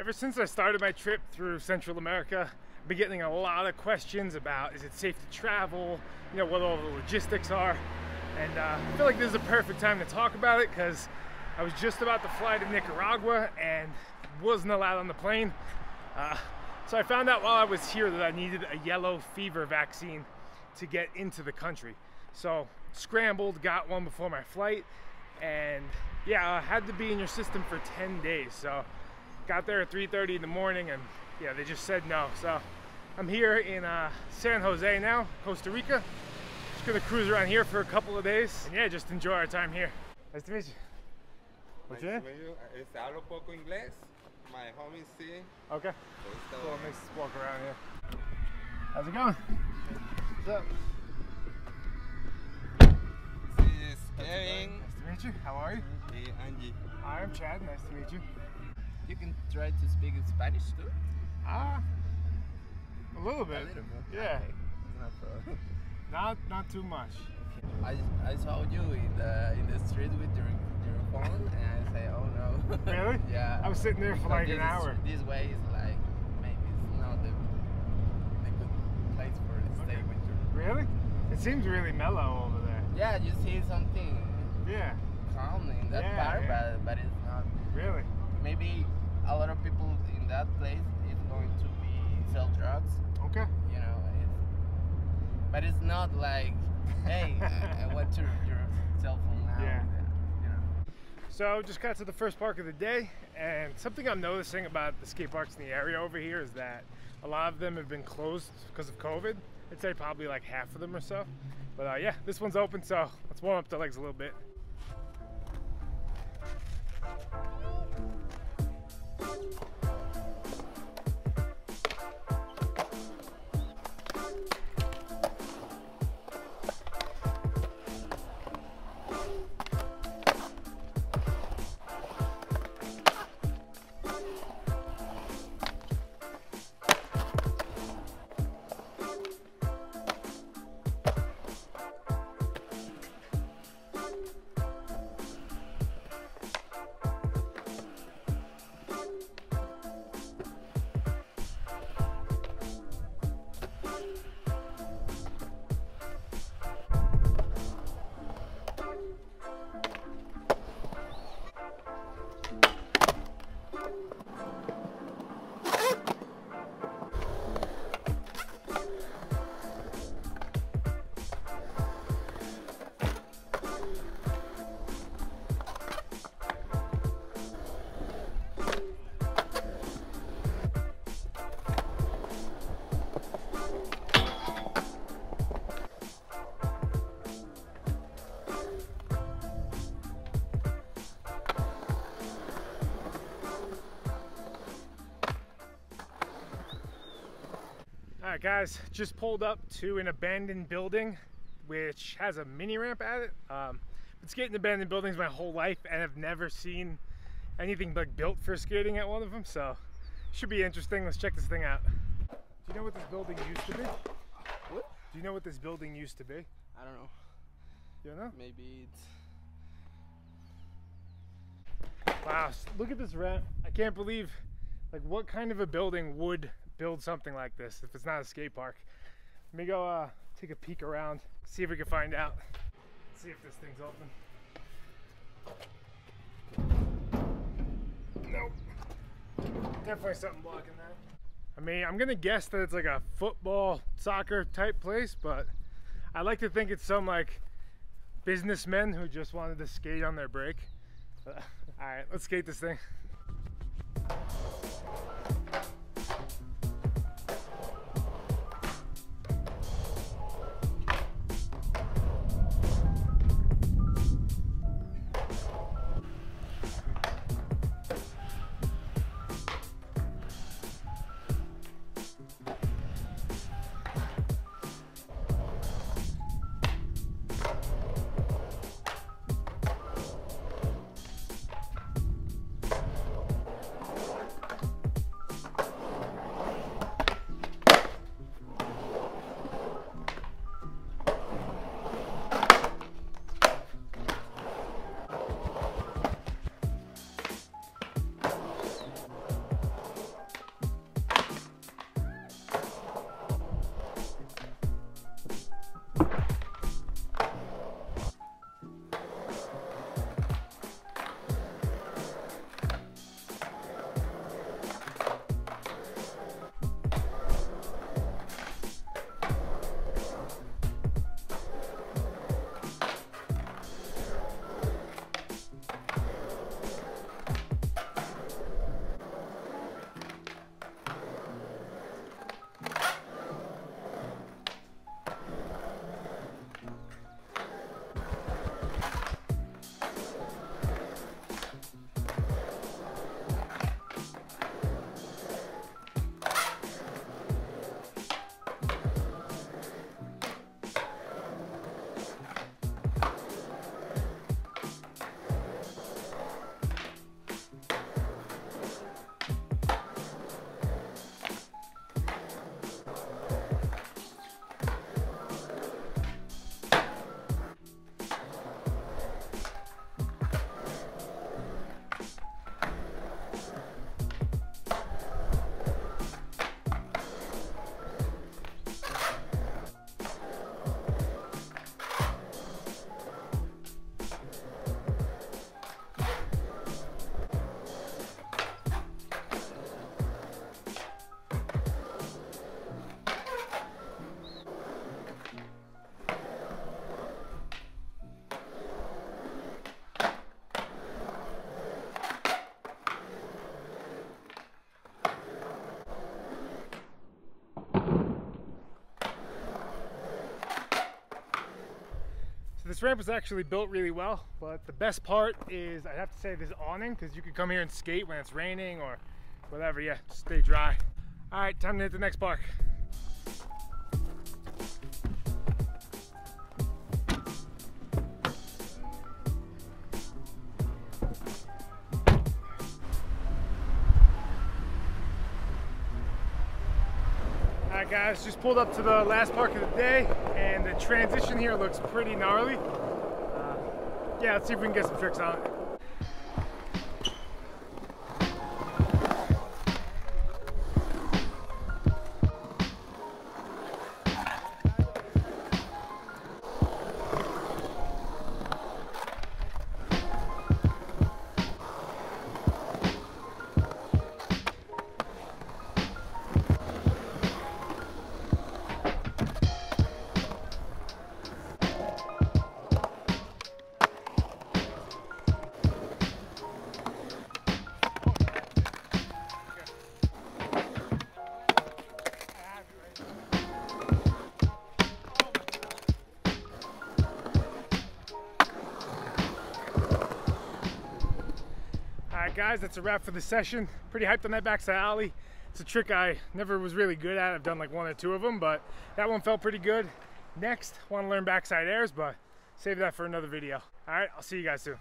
Ever since I started my trip through Central America, I've been getting a lot of questions about, is it safe to travel, you know, what all the logistics are. And I feel like this is a perfect time to talk about it because I was just about to fly to Nicaragua and wasn't allowed on the plane. So I found out while I was here that I needed a yellow fever vaccine to get into the country. So scrambled, got one before my flight, and yeah, I had to be in your system for 10 days. So got there at 3:30 in the morning and yeah, they just said no. So I'm here in San Jose now, Costa Rica. Just gonna cruise around here for a couple of days and yeah, just enjoy our time here. Nice to meet you. What's your name? Hablo poco inglés. My home is C. Okay. Cool, let's walk around here. How's it going? What's up? This is Kevin. Nice to meet you. How are you? Hey, Angie. Hi, I'm Chad. Nice to meet you. You can try to speak Spanish too? A little bit. A little bit. Yeah. Okay. It's not problem. Not too much. I saw you in the street with your phone and I say, oh no. Really? Yeah. I was sitting there for like an hour. This way is like, maybe it's not the good place for to stay with you. Really? It seems really mellow over there. Yeah, you see something Yeah. calm in that part, yeah. But it's not. Really? Maybe a lot of people in that place is going to be sell drugs. Okay. You know, but it's not like, hey, I want your cell phone now. Yeah. You know. So just got to the first park of the day, and something I'm noticing about the skate parks in the area over here is that a lot of them have been closed because of COVID. I'd say probably like half of them or so. But yeah, this one's open, so let's warm up the legs a little bit. Alright guys, just pulled up to an abandoned building which has a mini ramp at it. Been skating abandoned buildings my whole life and have never seen anything like built for skating at one of them, so should be interesting. Let's check this thing out. Do you know what this building used to be? What? Do you know what this building used to be? I don't know. You don't know? Maybe it's... Wow, look at this ramp. I can't believe, like, what kind of a building would build something like this if it's not a skate park. Let me go take a peek around, see if we can find out. Let's see if this thing's open. Nope. Definitely something blocking that. I mean, I'm gonna guess that it's like a football, soccer type place, but I like to think it's some like businessmen who just wanted to skate on their break. All right, let's skate this thing. this ramp was actually built really well, but the best part is, I'd have to say, this awning, because you can come here and skate when it's raining or whatever. Yeah, just stay dry. All right, time to hit the next park. Alright guys, just pulled up to the last park of the day, and the transition here looks pretty gnarly. Yeah, let's see if we can get some tricks on it. Alright guys, that's a wrap for the session. Pretty hyped on that backside ollie. It's a trick I never was really good at. I've done like 1 or 2 of them, but that one felt pretty good. Next, want to learn backside airs, but save that for another video. Alright, I'll see you guys soon.